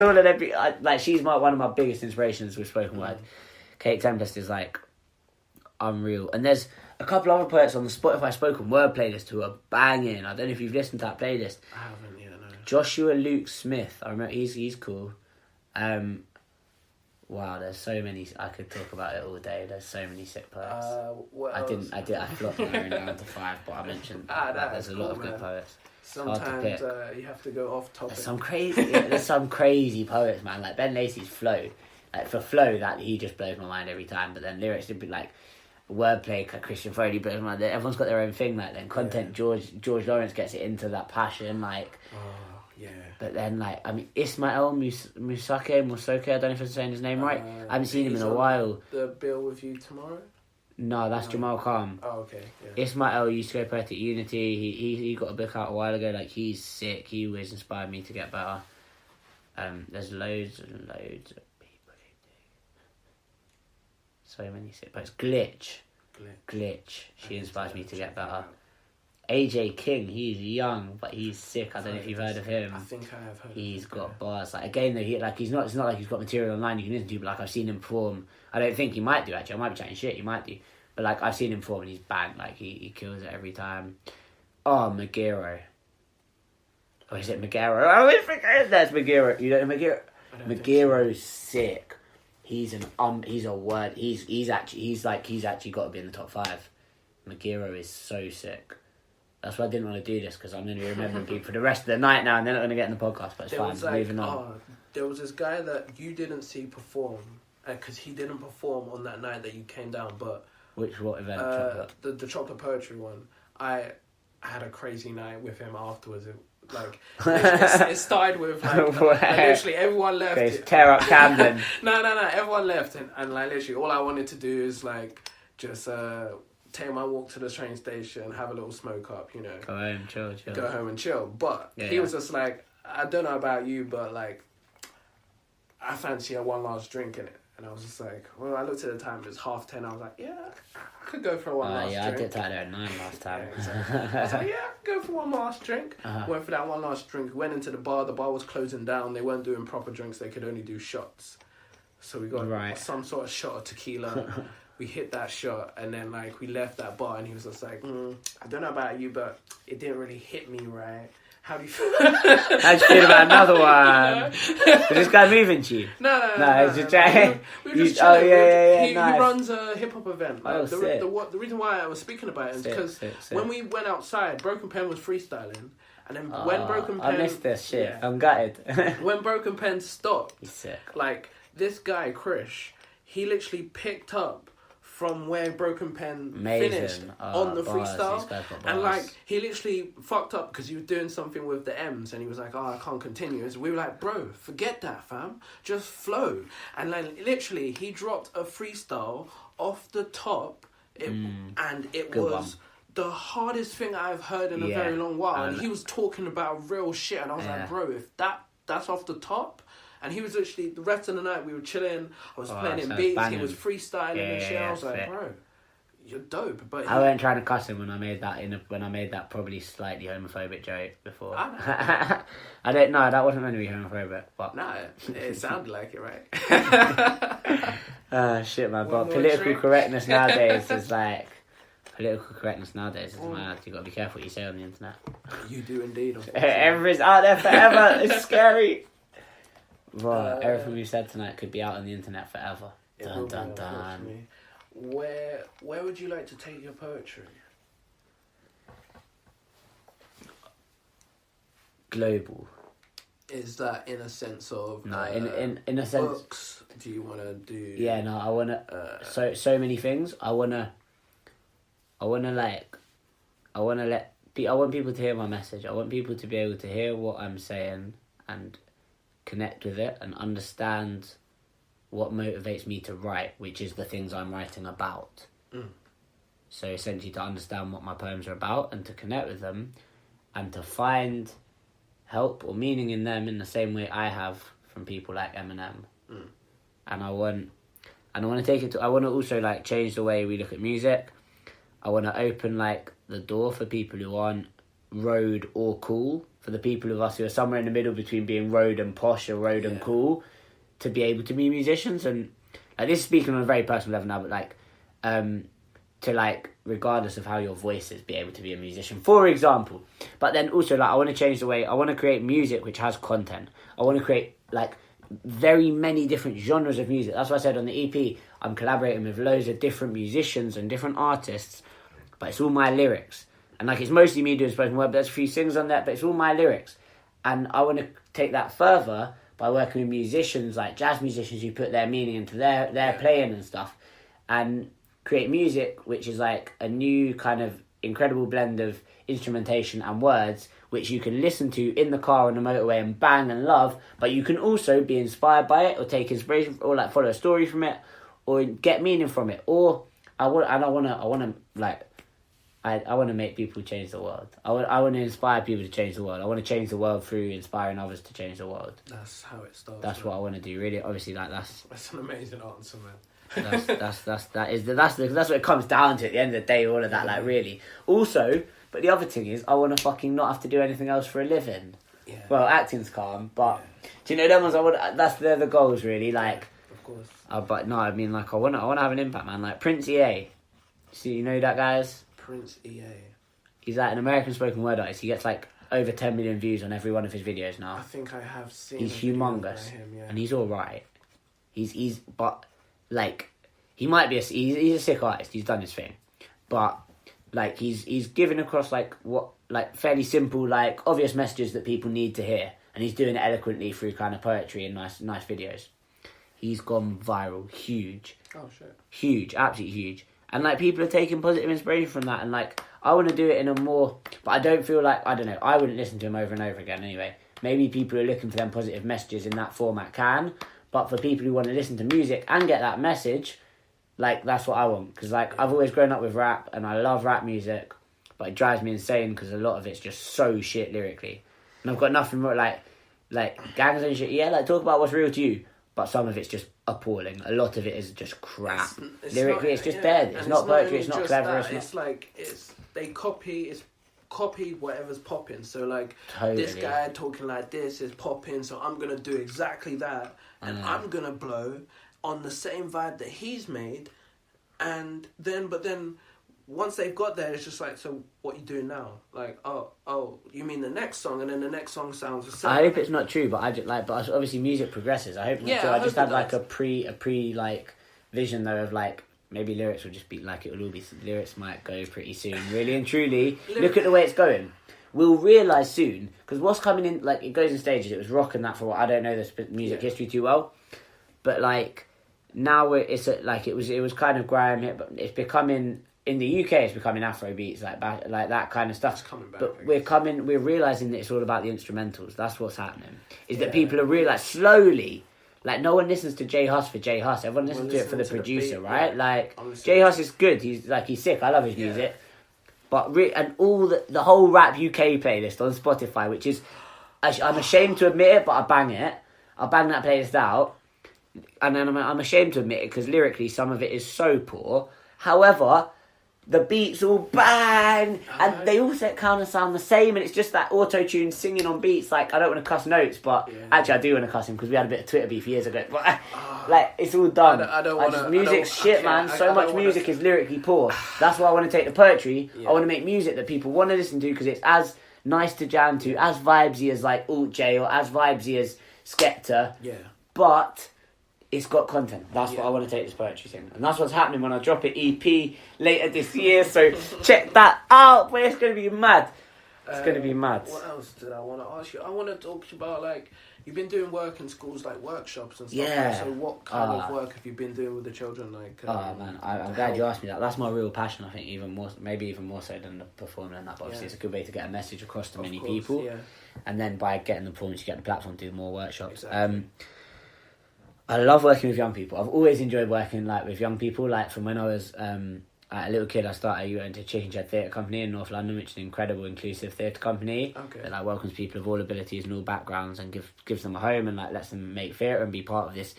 all of them, like she's one of my biggest inspirations with spoken word. Kate Tempest is like unreal, and there's a couple other poets on the Spotify spoken word playlist who are banging. I don't know if you've listened to that playlist. I haven't yet. No. Joshua Luke Smith, I remember he's cool. Wow, there's so many. I could talk about it all day. There's so many sick poets. I flopped my own down to 5, but I mentioned there's a lot of good poets. Sometimes you have to go off topic. There's some crazy poets, man. Like Ben Lacey's flow. Like for flow, that he just blows my mind every time. But then lyrics would be like wordplay, like Christian Foley blows my mind. Everyone's got their own thing. Like then content, George Lawrence gets it into that passion. Like, yeah. But then Ismail Musoke, I don't know if I'm saying his name right. I haven't seen him in a while. The Bill with You Tomorrow. No, that's Jamal Khan. Oh, okay. Yeah. Ismail used to go Poetic Unity. He got a book out a while ago. Like he's sick. He always inspired me to get better. There's loads and loads of people who do so many sick poets. Glitch. She inspires me to get better. AJ King, he's young but he's sick. I don't know if you've heard of him. I think I have heard. He's got bars. Like again, though, it's not like he's got material online you can listen to. But like I've seen him perform. I don't think he might do actually. I might be chatting shit. He might do. But like I've seen him perform and he's bang. Like he kills it every time. Oh, Magiro. Or is it Magiro? I always forget that's Magiro. You don't know Magiro? Magiro's sick. He's a word. He's actually got to be in the top 5. Magiro is so sick. That's why I didn't want to do this, because I'm going to be remembering people for the rest of the night now, and they're not going to get in the podcast, but it's fine. Moving on. There was this guy that you didn't see perform, because he didn't perform on that night that you came down, but... What event? The Chocolate Poetry one. I had a crazy night with him afterwards. It started with literally everyone left. Okay, tear up Camden. No. Everyone left, and literally all I wanted to do is just take my walk to the train station, have a little smoke up, you know. Go home, chill. Go home and chill. But he was just like, I don't know about you, but I fancy a one last drink in it. And I was just like, well, I looked at the time, it was 10:30. I was like, yeah, I could go for one last drink. I dipped out there at 9 last time. Yeah, exactly. I was like, yeah, I could go for one last drink. Went for that one last drink, went into the bar was closing down, they weren't doing proper drinks, they could only do shots. So we got some sort of shot of tequila. We hit that shot, and then we left that bar, and he was just like, I don't know about you, but it didn't really hit me right. How do you feel? How'd you feel about another one? Is this guy moving to you? No. He's just trying. We were just chilling. Nice. He runs a hip hop event. Sick. The reason why I was speaking about it is because when we went outside, Broken Pen was freestyling, and then when Broken Pen, I missed this shit. Yeah. I'm gutted. When Broken Pen stopped, he's sick. This guy Krish, he literally picked up from where Broken Pen finished on the freestyle. And he literally fucked up because he was doing something with the M's, and he was like, I can't continue. So we were like, bro, forget that, fam. Just flow. And literally he dropped a freestyle off the top, and it Good was one. the hardest thing I've heard in a very long while. And he was talking about real shit, and I was like, bro, if that's off the top. And he was literally, the rest of the night, we were chilling. I was playing him beats. Banging. He was freestyling and shit. I was like, bro, you're dope. But I weren't trying to cuss him when I made that probably slightly homophobic joke before. I don't know. That wasn't meant to be homophobic. But no, it sounded like it, right? Shit, man. But political correctness nowadays is mad. You got to be careful what you say on the internet. You do indeed. Everything's out there forever. It's scary. Right, everything we said tonight could be out on the internet forever. Dun. Where would you like to take your poetry? Global. Is that in a sense of no? In a sense. Books? Do you want to do? Yeah, no. I wanna. So many things. I want people to hear my message. I want people to be able to hear what I'm saying and connect with it and understand what motivates me to write, which is the things I'm writing about. So essentially to understand what my poems are about and to connect with them and to find help or meaning in them in the same way I have from people like Eminem. And I want to take it to, I want to also change the way we look at music. I want to open the door for people who aren't road or cool, for the people of us who are somewhere in the middle between being road and posh or road and cool, to be able to be musicians. And like, this is speaking on a very personal level now, but like to like, regardless of how your voice is, be able to be a musician, for example. But then also, like, I want to change the way, I want to create music which has content. I want to create like very many different genres of music. That's why I said on the EP, I'm collaborating with loads of different musicians and different artists, but it's all my lyrics. And like, it's mostly me doing spoken word, but there's a few singers on that, but it's all my lyrics. And I want to take that further by working with musicians, like jazz musicians, who put their meaning into their playing and stuff, and create music which is like a new kind of incredible blend of instrumentation and words, which you can listen to in the car on the motorway and bang and love, but you can also be inspired by it, or take inspiration, or like follow a story from it, or get meaning from it. Or I want to make people change the world. I want to inspire people to change the world. I want to change the world through inspiring others to change the world. That's how it starts. That's what I want to do. Really, obviously, like that's an amazing answer, man. that's what it comes down to at the end of the day. All of that, like, really. Also, but the other thing is, I want to fucking not have to do anything else for a living. Yeah. Well, acting's calm, but do you know them ones? They're the goals, really. Like, of course. But no, I mean, like, I want to have an impact, man. Like Prince EA. So you know who that guy is? Prince EA. He's like an American spoken word artist. He gets like over 10 million views on every one of his videos now. I think I have seen. He's humongous, and he's all right. But like, he might be he's a sick artist. He's done his thing, but like, he's given across like fairly simple, like, obvious messages that people need to hear, and he's doing it eloquently through kind of poetry and nice videos. He's gone viral, huge. Oh shit! Huge, absolutely huge. And like, people are taking positive inspiration from that, and like, I want to do it in a more, but I don't feel like, I don't know, I wouldn't listen to him over and over again anyway. Maybe people who are looking for them positive messages in that format can, but for people who want to listen to music and get that message, like, that's what I want. Because like, I've always grown up with rap, and I love rap music, but it drives me insane because a lot of it's just so shit lyrically. And I've got nothing more, like gangs and shit, yeah, like, talk about what's real to you, but some of it's just appalling. A lot of it is just crap. Lyrically, it's just dead. It's not poetry, it's not clever. They copy whatever's popping. So like, totally. This guy talking like this is popping, so I'm gonna do exactly that, and I'm gonna blow on the same vibe that he's made, and then once they've got there, it's just like, so what you doing now? Like, oh, you mean the next song, and then the next song sounds the same. I hope it's not true, but but obviously music progresses. I hope it's not true. I just had like a pre like vision though of like, maybe lyrics will just be like, lyrics might go pretty soon. Really and truly, look at the way it's going. We'll realise soon, because what's coming in, like, it goes in stages. It was rock and that for what, I don't know the music history too well, but like, now it was kind of grime hit, but it's becoming, in the UK, it's becoming Afro beats, like that kind of stuff. It's coming back, but we're realising that it's all about the instrumentals. That's what's happening. That people are realising slowly. Like, no one listens to J Hus for J Hus. Everyone listens to it for the producer, right? Yeah. Like, J Hus is good. He's sick. I love his music. But and all the whole rap UK playlist on Spotify, which is, I'm ashamed to admit it, but I bang it. I bang that playlist out, and then I'm ashamed to admit it because lyrically some of it is so poor. However, the beats all bang, and they all kind of sound the same, and it's just that auto-tune singing on beats. Like, I don't want to cuss notes, but actually I do want to cuss him because we had a bit of Twitter beef years ago. But like, it's all done. I don't want to. Music's shit, man. So much music is lyrically poor. That's why I want to take the poetry. I want to make music that people want to listen to because it's as nice to jam to, as vibesy as like Alt J, or as vibesy as Skepta. Yeah. But it's got content. That's what I want to take this poetry thing. And that's what's happening when I drop it EP later this year. So check that out. But it's going to be mad. It's going to be mad. What else did I want to ask you? I want to talk about, like, you've been doing work in schools, like workshops and stuff. Yeah. So what kind of work have you been doing with the children? Like, man, I'm glad you asked me that. That's my real passion, I think, maybe even more so than the performing and that. But obviously, it's a good way to get a message across to many people. Yeah. And then by getting the performance, you get the platform to do more workshops. Exactly. I love working with young people. I've always enjoyed working with young people. Like, from when I was a little kid, I went to Chicken Shed Theatre Company in North London, which is an incredible inclusive theatre company that welcomes people of all abilities and all backgrounds and gives them a home and lets them make theatre and be part of this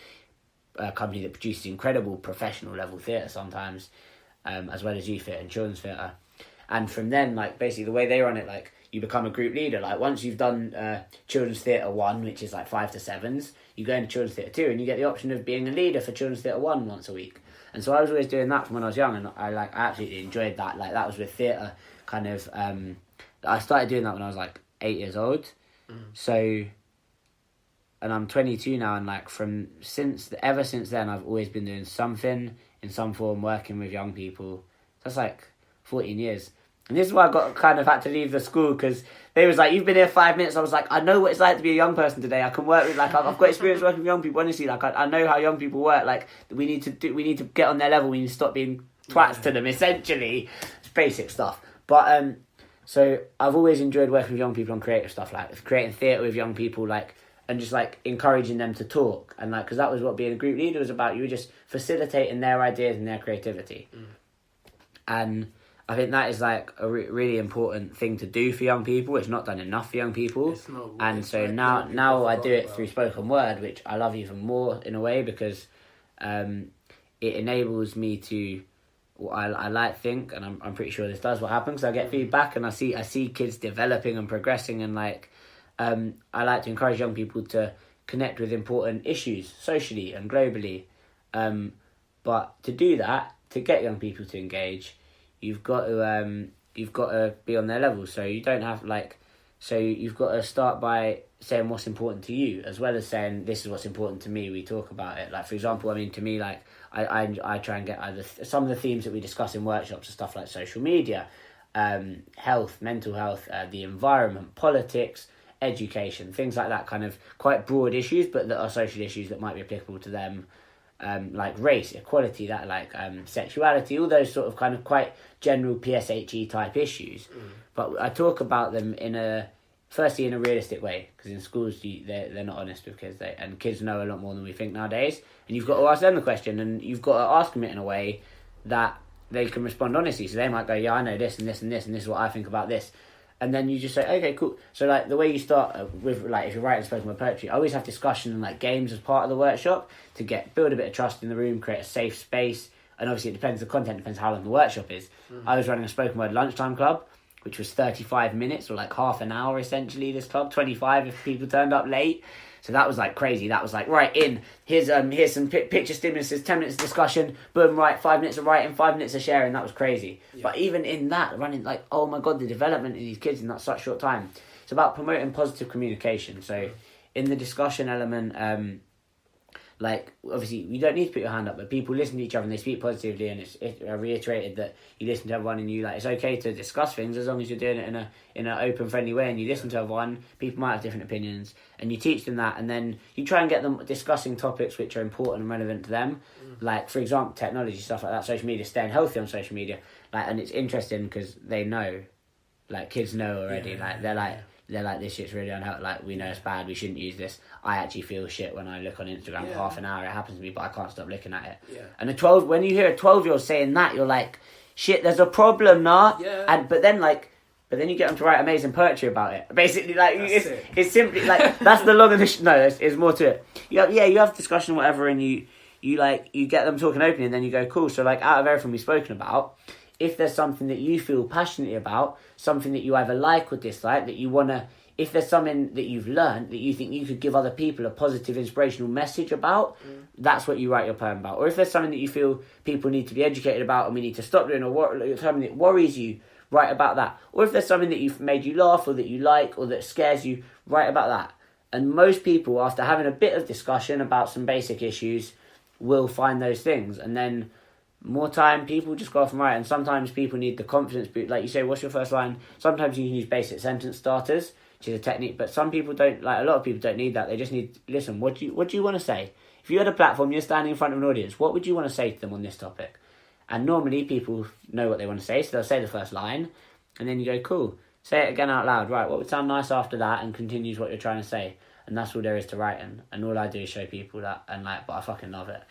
company that produces incredible professional level theatre sometimes, as well as youth theatre and children's theatre. And from then, basically the way they run it, you become a group leader. Like once you've done Children's Theatre 1, which is like 5 to 7s, you go into Children's Theatre 2 and you get the option of being a leader for Children's Theatre 1 once a week. And so I was always doing that from when I was young, and I absolutely enjoyed that. Like that was with theatre kind of. I started doing that when I was like 8 years old. So, and I'm 22 now, and like ever since then, I've always been doing something in some form, working with young people. That's like 14 years. And this is why I kind of had to leave the school, because they was like, you've been here 5 minutes. I was like, I know what it's like to be a young person today. I can work with, like, I've got experience working with young people. Honestly, like, I know how young people work. Like, we need to get on their level. We need to stop being twats to them, essentially. It's basic stuff. But, so I've always enjoyed working with young people on creative stuff, like creating theatre with young people, like, and just like encouraging them to talk. And like, because that was what being a group leader was about. You were just facilitating their ideas and their creativity. And I think that is like a really important thing to do for young people. It's not done enough for young people. And so now I do it through spoken word, which I love even more in a way, because it enables me to, I think, and I'm pretty sure this does what happens. I get feedback and I see kids developing and progressing, and like I like to encourage young people to connect with important issues socially and globally. But to do that, to get young people to engage, you've got to be on their level. So you don't have you've got to start by saying what's important to you, as well as saying this is what's important to me. We talk about it. Like for example, I mean, to me, like I try and get either some of the themes that we discuss in workshops are stuff like social media, health, mental health, the environment, politics, education, things like that, kind of quite broad issues, but that are social issues that might be applicable to them. Like race, equality, that like sexuality, all those sort of kind of quite general PSHE type issues. But I talk about them firstly in a realistic way, because in schools they're not honest with kids, and kids know a lot more than we think nowadays, and you've got to ask them the question, and you've got to ask them it in a way that they can respond honestly. So they might go, yeah, I know this and this and this, and this is what I think about this. And then you just say, okay, cool. So, like, the way you start with, like, if you're writing spoken word poetry, I always have discussion and, like, games as part of the workshop to build a bit of trust in the room, create a safe space. And obviously it depends, the content depends how long the workshop is. I was running a spoken word lunchtime club, which was 35 minutes, or, like, half an hour, essentially, this club, 25 if people turned up late. So that was, like, crazy. That was, like, right in, here's some picture stimuluses, 10 minutes of discussion, boom, right, 5 minutes of writing, 5 minutes of sharing. That was crazy. Yeah. But even in that, running, like, oh my God, the development of these kids in that such short time. It's about promoting positive communication. So in the discussion element, like, obviously, you don't need to put your hand up, but people listen to each other and they speak positively, and it's reiterated that you listen to everyone, and you, like, it's okay to discuss things as long as you're doing it in an open, friendly way, and you listen to everyone. People might have different opinions, and you teach them that, and then you try and get them discussing topics which are important and relevant to them, like, for example, technology, stuff like that, social media, staying healthy on social media, like, and it's interesting because they know, like, kids know already, they're like, this shit's really unhealthy, like, we know it's bad, we shouldn't use this. I actually feel shit when I look on Instagram for half an hour, it happens to me, but I can't stop looking at it. Yeah. And when you hear a 12-year-old saying that, you're like, shit, there's a problem, nah? Yeah. But then you get them to write amazing poetry about it. Basically, like, it's simply, like, that's the long and the no, there's more to it. You have discussion, whatever, and you get them talking openly, and then you go, cool, so, like, out of everything we've spoken about, if there's something that you feel passionately about, something that you either like or dislike, that you want to, if there's something that you've learned that you think you could give other people a positive, inspirational message about, that's what you write your poem about. Or if there's something that you feel people need to be educated about and we need to stop doing, or something that worries you, write about that. Or if there's something that you've made you laugh or that you like or that scares you, write about that. And most people, after having a bit of discussion about some basic issues, will find those things. And then more time, people just go off and write. And sometimes people need the confidence, like you say, what's your first line? Sometimes you can use basic sentence starters, which is a technique, but some people don't, like, a lot of people don't need that. They just need, listen, what do you want to say? If you had a platform, you're standing in front of an audience, what would you want to say to them on this topic? And normally people know what they want to say, so they'll say the first line, and then you go, cool, say it again out loud, right, what would sound nice after that, and continues what you're trying to say. And that's all there is to writing. And all I do is show people that, and, like, but I fucking love it.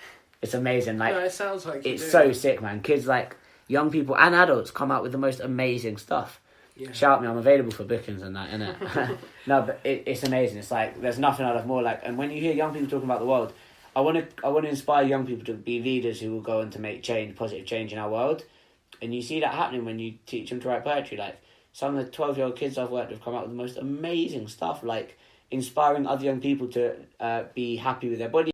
It's amazing, like, no, it sounds like it's so sick, man. Kids, like, young people and adults come out with the most amazing stuff. Yeah. Shout me, I'm available for bookings and that, innit? No, but it's amazing. It's like, there's nothing I love more. Like, and when you hear young people talking about the world, I want to inspire young people to be leaders who will go on to make change, positive change in our world. And you see that happening when you teach them to write poetry. Like, some of the 12-year-old kids I've worked with come out with the most amazing stuff, like inspiring other young people to be happy with their body.